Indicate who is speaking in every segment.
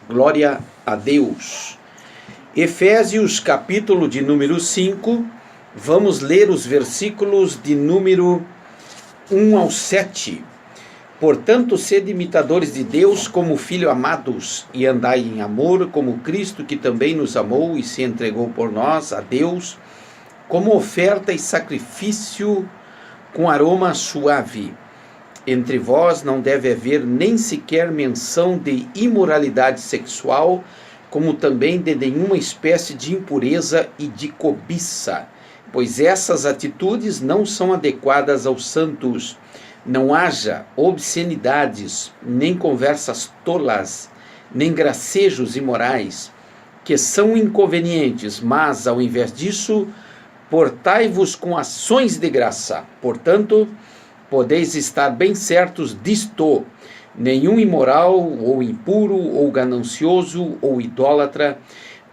Speaker 1: Glória a Deus. Efésios, capítulo de número 5, vamos ler os versículos de número 1 ao 7. Portanto, sede imitadores de Deus como filhos amados, e andai em amor como Cristo, que também nos amou e se entregou por nós a Deus, como oferta e sacrifício com aroma suave. Entre vós não deve haver nem sequer menção de imoralidade sexual, como também de nenhuma espécie de impureza e de cobiça, pois essas atitudes não são adequadas aos santos. Não haja obscenidades, nem conversas tolas, nem gracejos imorais, que são inconvenientes, mas, ao invés disso, portai-vos com ações de graça. Portanto, podeis estar bem certos disto: nenhum imoral, ou impuro, ou ganancioso, ou idólatra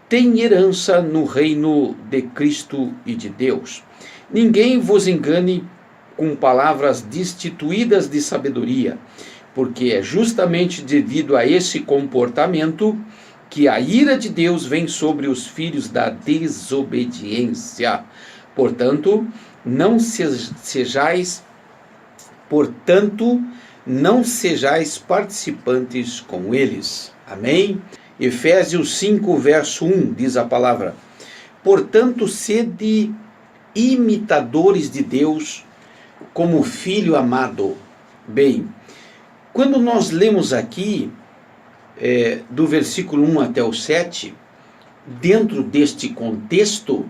Speaker 1: tem herança no reino de Cristo e de Deus. Ninguém vos engane com palavras destituídas de sabedoria, porque é justamente devido a esse comportamento que a ira de Deus vem sobre os filhos da desobediência. Portanto, não sejais participantes com eles. Amém? Efésios 5, verso 1, diz a palavra: portanto, sede imitadores de Deus como filho amado. Bem, quando nós lemos aqui, do versículo 1 até o 7, dentro deste contexto,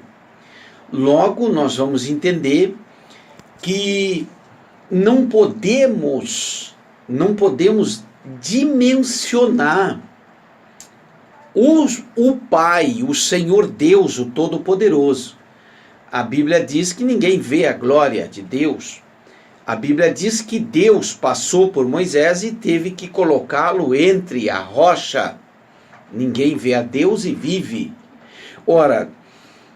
Speaker 1: logo nós vamos entender que não podemos dimensionar o Pai, o Senhor Deus, o Todo-Poderoso. A Bíblia diz que ninguém vê a glória de Deus. A Bíblia diz que Deus passou por Moisés e teve que colocá-lo entre a rocha. Ninguém vê a Deus e vive. Ora,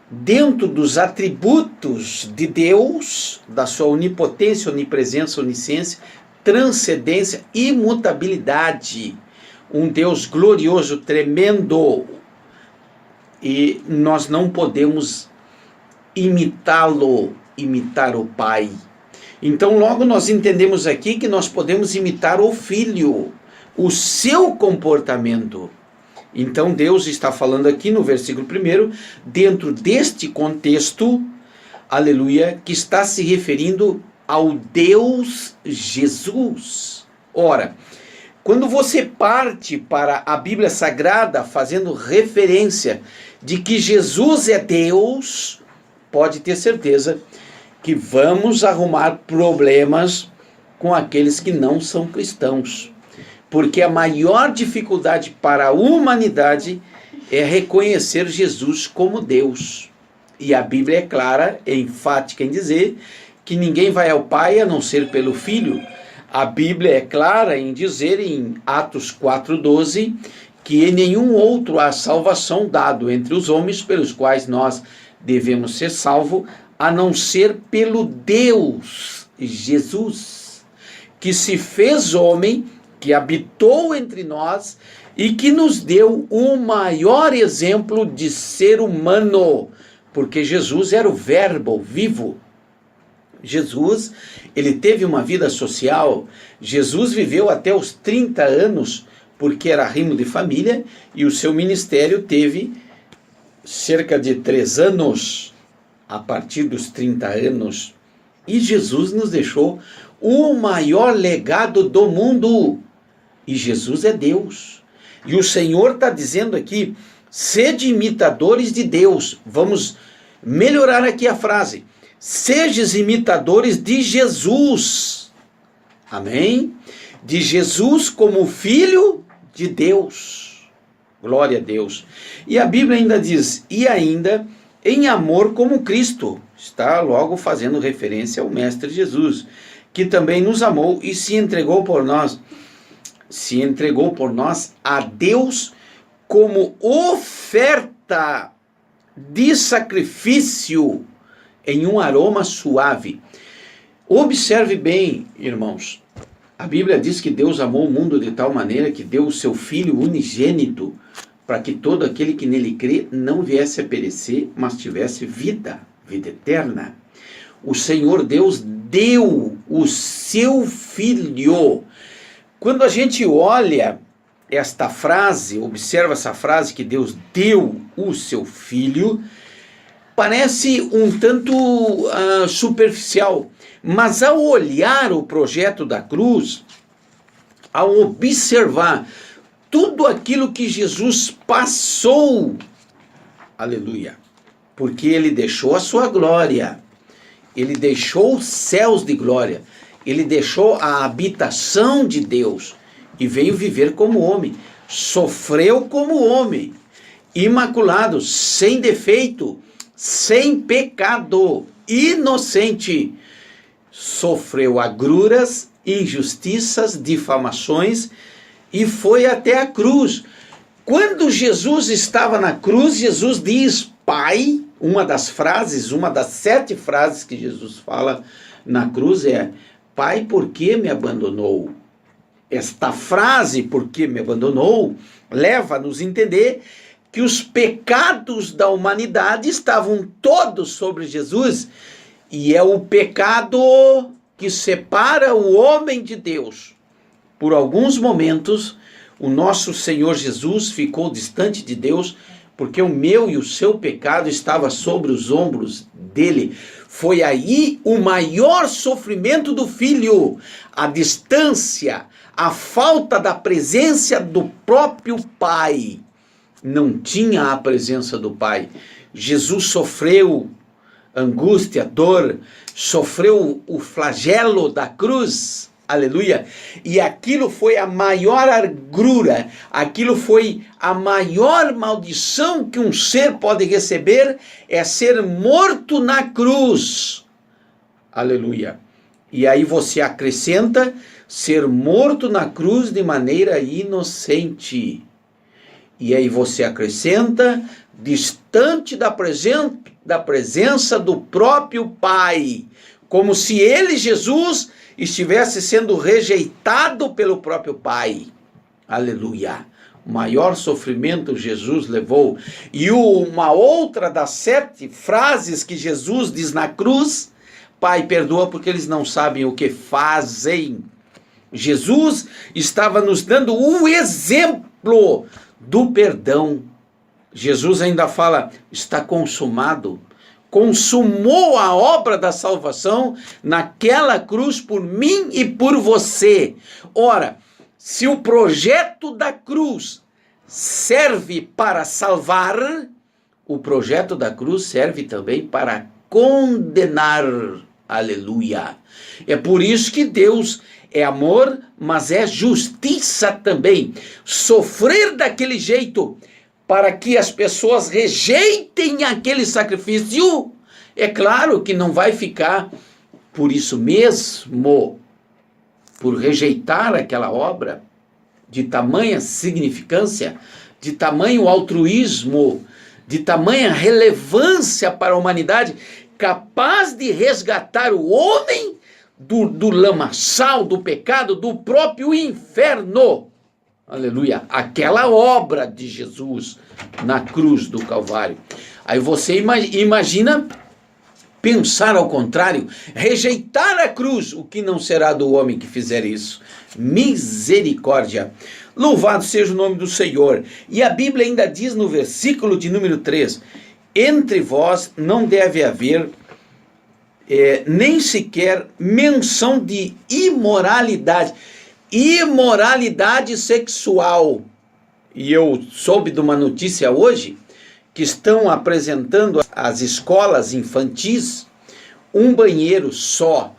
Speaker 1: dentro dos atributos de Deus, da sua onipotência, onipresença, onisciência, transcendência, imutabilidade, um Deus glorioso, tremendo, e nós não podemos imitar o Pai. Então logo nós entendemos aqui que nós podemos imitar o Filho, o seu comportamento. Então Deus está falando aqui no versículo 1, dentro deste contexto, aleluia, que está se referindo ao Deus Jesus. Ora, quando você parte para a Bíblia Sagrada fazendo referência de que Jesus é Deus, pode ter certeza que vamos arrumar problemas com aqueles que não são cristãos. Porque a maior dificuldade para a humanidade é reconhecer Jesus como Deus. E a Bíblia é clara, é enfática em dizer que ninguém vai ao Pai a não ser pelo Filho. A Bíblia é clara em dizer em Atos 4,12 que em nenhum outro há salvação dado entre os homens pelos quais nós devemos ser salvos, a não ser pelo Deus Jesus, que se fez homem, que habitou entre nós e que nos deu o maior exemplo de ser humano, porque Jesus era o Verbo vivo. Jesus, ele teve uma vida social. Jesus viveu até os 30 anos, porque era rimo de família, e o seu ministério teve cerca de 3 anos, a partir dos 30 anos. E Jesus nos deixou o maior legado do mundo. E Jesus é Deus. E o Senhor está dizendo aqui: sede imitadores de Deus. Vamos melhorar aqui a frase: sedes imitadores de Jesus. Amém? De Jesus como Filho de Deus. Glória a Deus. E a Bíblia ainda diz: e ainda em amor como Cristo. Está logo fazendo referência ao Mestre Jesus, que também nos amou e se entregou por nós. Se entregou por nós a Deus como oferta de sacrifício em um aroma suave. Observe bem, irmãos, A Bíblia diz que Deus amou o mundo de tal maneira que deu o seu Filho unigênito para que todo aquele que nele crê não viesse a perecer, mas tivesse vida eterna. O Senhor Deus deu o seu Filho. Quando a gente olha esta frase, observa essa frase que Deus deu o seu Filho, parece um tanto superficial, mas ao olhar o projeto da cruz, ao observar tudo aquilo que Jesus passou, aleluia, porque ele deixou a sua glória, ele deixou os céus de glória, ele deixou a habitação de Deus e veio viver como homem, sofreu como homem, imaculado, sem defeito, sem pecado, inocente, sofreu agruras, injustiças, difamações e foi até a cruz. Quando Jesus estava na cruz, Jesus diz: Pai, uma das 7 frases que Jesus fala na cruz é: Pai, por que me abandonou? Esta frase, por que me abandonou, leva-nos a entender que os pecados da humanidade estavam todos sobre Jesus, e é o pecado que separa o homem de Deus. Por alguns momentos, o nosso Senhor Jesus ficou distante de Deus, porque o meu e o seu pecado estava sobre os ombros dele. Foi aí o maior sofrimento do Filho, a distância, a falta da presença do próprio Pai. Não tinha a presença do Pai. Jesus sofreu angústia, dor, sofreu o flagelo da cruz, aleluia, e aquilo foi a maior agrura, aquilo foi a maior maldição que um ser pode receber, é ser morto na cruz, aleluia. E aí você acrescenta ser morto na cruz de maneira inocente. E aí você acrescenta distante da presença do próprio Pai, como se ele, Jesus, estivesse sendo rejeitado pelo próprio Pai. Aleluia! O maior sofrimento Jesus levou. E uma outra das 7 frases que Jesus diz na cruz: Pai, perdoa porque eles não sabem o que fazem. Jesus estava nos dando o exemplo do perdão. Jesus ainda fala: está consumado. Consumou a obra da salvação naquela cruz por mim e por você. Ora, se o projeto da cruz serve para salvar, o projeto da cruz serve também para condenar. Aleluia! É por isso que Deus é amor, mas é justiça também. Sofrer daquele jeito para que as pessoas rejeitem aquele sacrifício, é claro que não vai ficar por isso mesmo, por rejeitar aquela obra de tamanha significância, de tamanho altruísmo, de tamanha relevância para a humanidade, capaz de resgatar o homem do lamaçal, do pecado, do próprio inferno. Aleluia! Aquela obra de Jesus na cruz do Calvário. Aí você imagina pensar ao contrário, rejeitar a cruz, o que não será do homem que fizer isso? Misericórdia! Louvado seja o nome do Senhor. E a Bíblia ainda diz no versículo de número 3, entre vós não deve haver nem sequer menção de imoralidade. Imoralidade sexual. E eu soube de uma notícia hoje que estão apresentando às escolas infantis um banheiro só,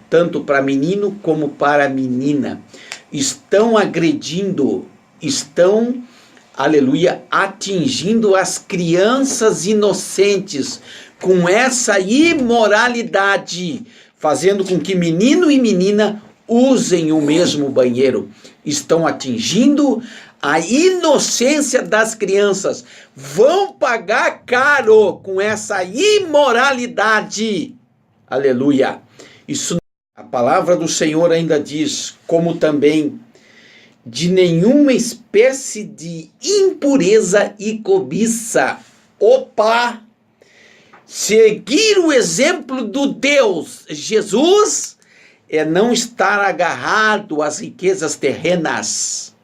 Speaker 1: tanto para menino como para menina. Estão agredindo, aleluia, atingindo as crianças inocentes com essa imoralidade, fazendo com que menino e menina usem o mesmo banheiro. Estão atingindo a inocência das crianças. Vão pagar caro com essa imoralidade. Aleluia. Isso, a palavra do Senhor ainda diz, como também de nenhuma espécie de impureza e cobiça. Opa! Seguir o exemplo do Deus Jesus é não estar agarrado às riquezas terrenas.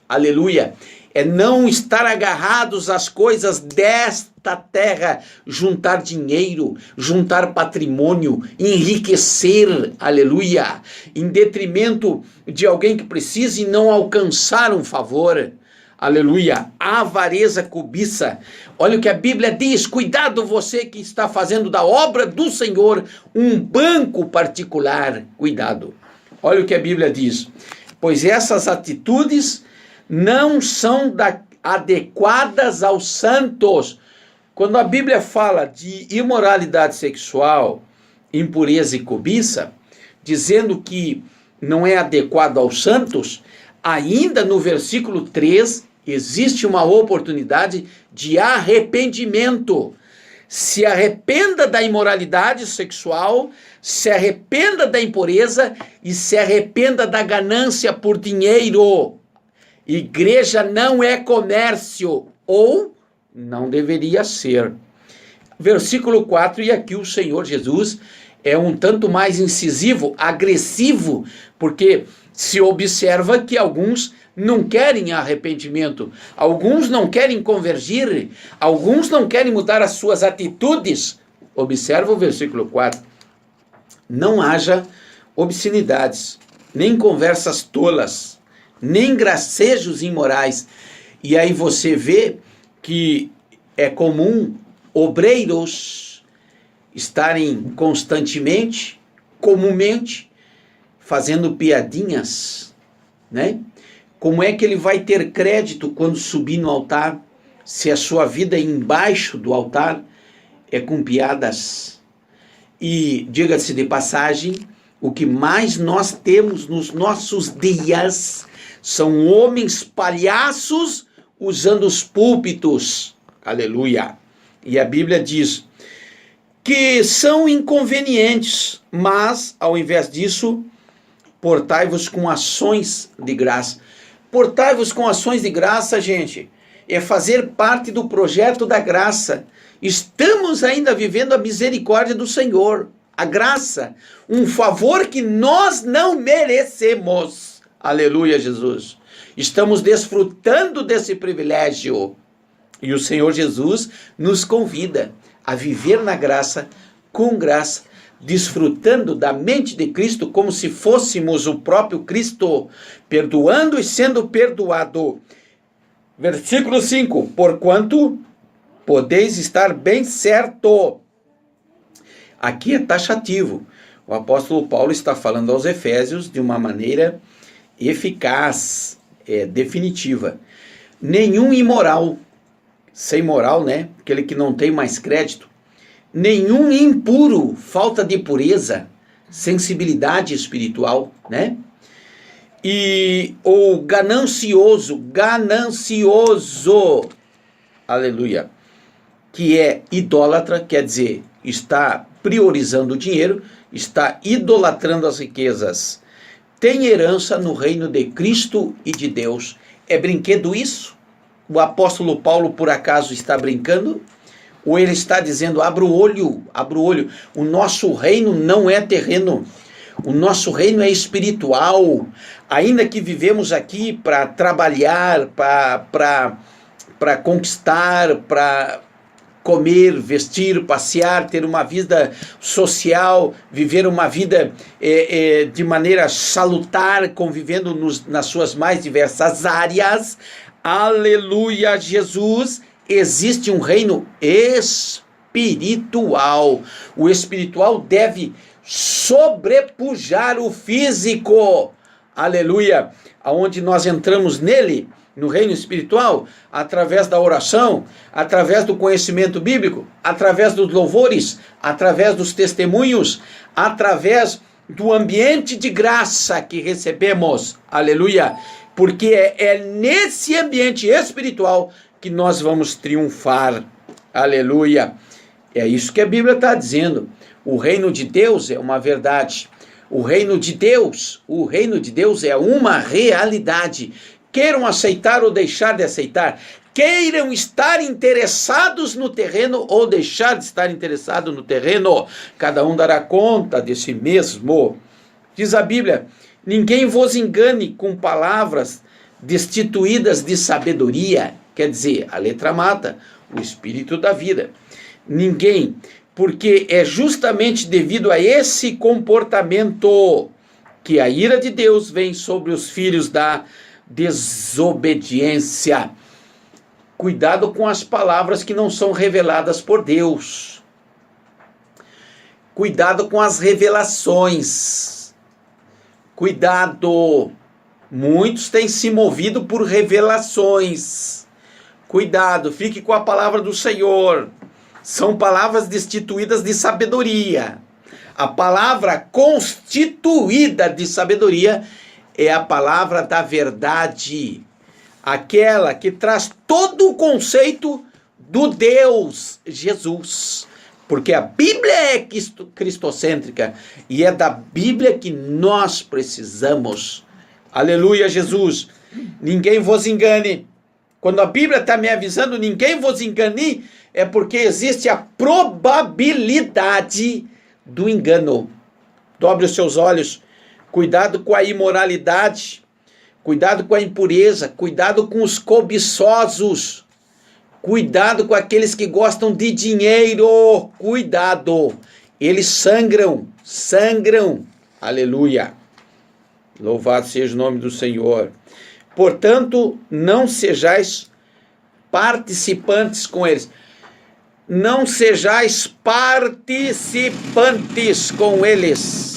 Speaker 1: Aleluia! É não estar agarrados às coisas desta terra, juntar dinheiro, juntar patrimônio, enriquecer, aleluia, em detrimento de alguém que precisa e não alcançar um favor. Aleluia, avareza, cobiça. Olha o que a Bíblia diz, cuidado você que está fazendo da obra do Senhor um banco particular, cuidado. Olha o que a Bíblia diz, pois essas atitudes não são adequadas aos santos. Quando a Bíblia fala de imoralidade sexual, impureza e cobiça, dizendo que não é adequado aos santos, ainda no versículo 3, existe uma oportunidade de arrependimento. Se arrependa da imoralidade sexual, se arrependa da impureza e se arrependa da ganância por dinheiro. Igreja não é comércio, ou não deveria ser. Versículo 4, e aqui o Senhor Jesus é um tanto mais incisivo, agressivo, porque se observa que alguns não querem arrependimento, alguns não querem convergir, alguns não querem mudar as suas atitudes. Observa o versículo 4. Não haja obscenidades, nem conversas tolas, nem gracejos imorais. E aí você vê que é comum obreiros estarem constantemente, comumente, fazendo piadinhas, né? Como é que ele vai ter crédito quando subir no altar, se a sua vida embaixo do altar é com piadas? E, diga-se de passagem, o que mais nós temos nos nossos dias são homens palhaços usando os púlpitos. Aleluia! E a Bíblia diz que são inconvenientes, mas, ao invés disso, portai-vos com ações de graça. Portai-vos com ações de graça, gente, é fazer parte do projeto da graça. Estamos ainda vivendo a misericórdia do Senhor, a graça, um favor que nós não merecemos. Aleluia, Jesus. Estamos desfrutando desse privilégio. E o Senhor Jesus nos convida a viver na graça, com graça, desfrutando da mente de Cristo como se fôssemos o próprio Cristo, perdoando e sendo perdoado. Versículo 5, porquanto podeis estar bem certo. Aqui é taxativo. O apóstolo Paulo está falando aos Efésios de uma maneira eficaz, definitiva. Nenhum imoral, sem moral, né? Aquele que não tem mais crédito. Nenhum impuro, falta de pureza, sensibilidade espiritual, né? Ou ganancioso, aleluia, que é idólatra, quer dizer, está priorizando o dinheiro, está idolatrando as riquezas, tem herança no reino de Cristo e de Deus. É brinquedo isso? O apóstolo Paulo, por acaso, está brincando? Ou ele está dizendo, abra o olho, o nosso reino não é terreno, o nosso reino é espiritual, ainda que vivemos aqui para trabalhar, para conquistar, para comer, vestir, passear, ter uma vida social, viver uma vida de maneira salutar, convivendo nas suas mais diversas áreas. Aleluia, Jesus! Existe um reino espiritual. O espiritual deve sobrepujar o físico. Aleluia! Aonde nós entramos nele, no reino espiritual, através da oração, através do conhecimento bíblico, através dos louvores, através dos testemunhos, através do ambiente de graça que recebemos. Aleluia! Porque é nesse ambiente espiritual que nós vamos triunfar. Aleluia! É isso que a Bíblia está dizendo. O reino de Deus é uma verdade. O reino de Deus é uma realidade. Queiram aceitar ou deixar de aceitar, queiram estar interessados no terreno ou deixar de estar interessado no terreno, cada um dará conta de si mesmo. Diz a Bíblia: ninguém vos engane com palavras destituídas de sabedoria. Quer dizer, a letra mata, o espírito da vida. Ninguém, porque é justamente devido a esse comportamento que a ira de Deus vem sobre os filhos da desobediência. Cuidado com as palavras que não são reveladas por Deus. Cuidado com as revelações. Cuidado. Muitos têm se movido por revelações. Cuidado, fique com a palavra do Senhor. São palavras destituídas de sabedoria. A palavra constituída de sabedoria é a palavra da verdade, aquela que traz todo o conceito do Deus Jesus, porque a Bíblia é cristocêntrica e é da Bíblia que nós precisamos. Aleluia, Jesus. Ninguém vos engane. Quando a Bíblia está me avisando, ninguém vos engane, é porque existe a probabilidade do engano. Dobre os seus olhos. Cuidado com a imoralidade, cuidado com a impureza, cuidado com os cobiçosos, cuidado com aqueles que gostam de dinheiro, cuidado, eles sangram, aleluia, louvado seja o nome do Senhor. Portanto, não sejais participantes com eles, não sejais participantes com eles.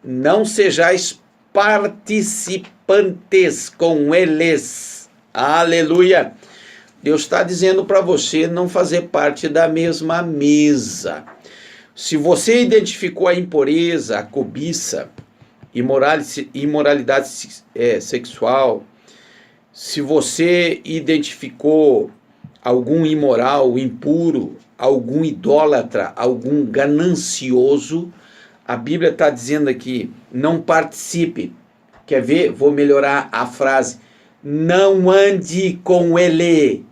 Speaker 1: Não sejais participantes com eles. Aleluia. Deus está dizendo para você não fazer parte da mesma mesa. Se você identificou a impureza, a cobiça, imoralidade sexual, se você identificou algum imoral, impuro, algum idólatra, algum ganancioso, a Bíblia está dizendo aqui, não participe. Quer ver? Vou melhorar a frase. Não ande com ele.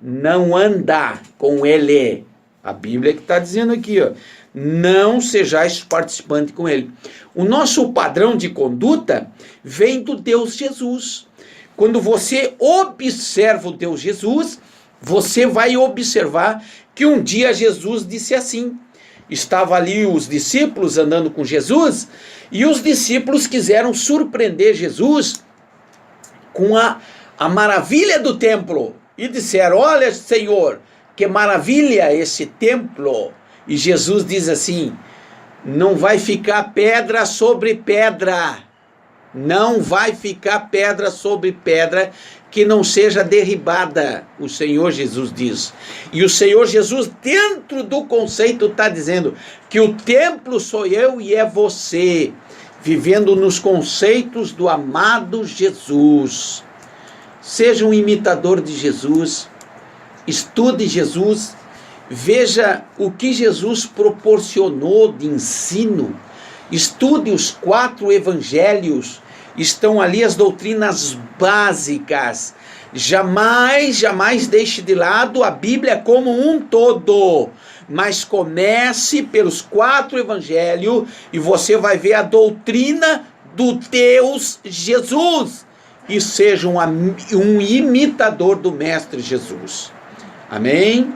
Speaker 1: Não anda com ele. A Bíblia que está dizendo aqui, ó. Não sejais participante com ele. O nosso padrão de conduta vem do Deus Jesus. Quando você observa o Deus Jesus, você vai observar que um dia Jesus disse assim. Estava ali os discípulos andando com Jesus, e os discípulos quiseram surpreender Jesus com a maravilha do templo. E disseram: olha, Senhor, que maravilha esse templo. E Jesus diz assim: não vai ficar pedra sobre pedra. Não vai ficar pedra sobre pedra que não seja derribada, o Senhor Jesus diz. E o Senhor Jesus, dentro do conceito, está dizendo que o templo sou eu e é você, vivendo nos conceitos do amado Jesus. Seja um imitador de Jesus, estude Jesus, veja o que Jesus proporcionou de ensino, estude os 4 evangelhos, estão ali as doutrinas básicas. Jamais deixe de lado a Bíblia como um todo, mas comece pelos 4 evangelhos e você vai ver a doutrina do Deus Jesus e seja um imitador do Mestre Jesus. Amém?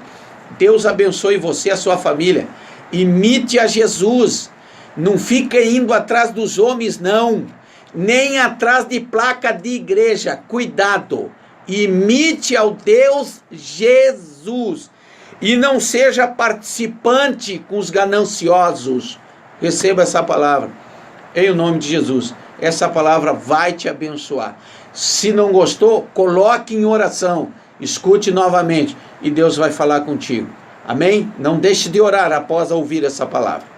Speaker 1: Deus abençoe você e a sua família. Imite a Jesus. Não fica indo atrás dos homens, não. Nem atrás de placa de igreja. Cuidado. Imite ao Deus Jesus. E não seja participante com os gananciosos. Receba essa palavra. Em nome de Jesus. Essa palavra vai te abençoar. Se não gostou, coloque em oração. Escute novamente. E Deus vai falar contigo. Amém? Não deixe de orar após ouvir essa palavra.